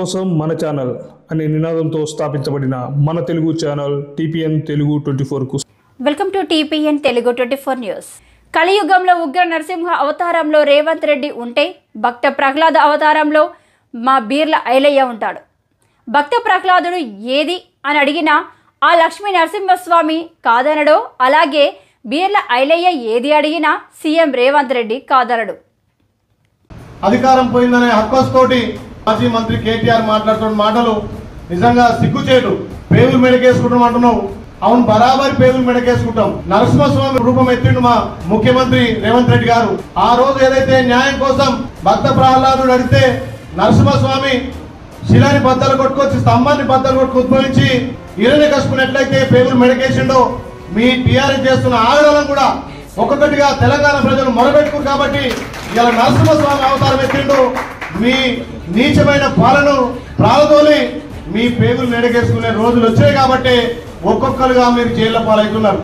కోసం మన ఛానల్ అనే నినాదంతో స్థాపించబడిన మన తెలుగు ఛానల్ టీపీఎన్ తెలుగు 24కు welcome to TPN Telugu 24 news. కలియుగంలో ఉగ్ర నరసింహ అవతారంలో రేవంత్ రెడ్డి ఉంటే భక్త ప్రహ్లాద అవతారంలో మా బీర్ల ఐలయ్య ఉంటాడు. భక్త ప్రహ్లాదుడు ఏది అని అడిగినా ఆ లక్ష్మీ నరసింహస్వామి కాదనడో, అలాగే బీర్ల ఐలయ్య ఏది అడిగినా సీఎం రేవంత్ రెడ్డి కాదనడు. అధికారం పోయిందనే హక్కుస్తోటి మాజీ మంత్రి కేటీఆర్ మాట్లాడుతున్న మాటలు నిజంగా సిగ్గుచేటు. పేగులు మెడకేసుకుంటాం అంటున్నావు. అవును, బరాబరి పేగులు మెడకేసుకుంటాం. నరసింహస్వామి రూపం ఎత్తిండు మా ముఖ్యమంత్రి రేవంత్ రెడ్డి గారు. ఆ రోజు ఏదైతే న్యాయం కోసం భక్త ప్రహ్లాదుడు అడిగితే నరసింహస్వామి శిలాని బద్దలు కొట్టుకొచ్చి స్తంభాన్ని బద్దలు కొట్టుకు ఉద్భవించి ఇరని కసుకున్నట్లయితే పేగులు మెడకేసిండో, మీ టీఆర్ఎస్ చేస్తున్న ఆగ్రహం కూడా ఒక్కొక్కటిగా తెలంగాణ ప్రజలు మొరబెట్టుకున్నారు. కాబట్టి ఇలా నరసింహస్వామి అవతారం ఎత్తిండు. మీ నీచమైన పాలన ప్రాలతోలి మీ పేగులు మెడకేసుకునే రోజులు వచ్చాయి కాబట్టి ఒక్కొక్కరుగా మీరు జైల్లో పాలవుతున్నారు.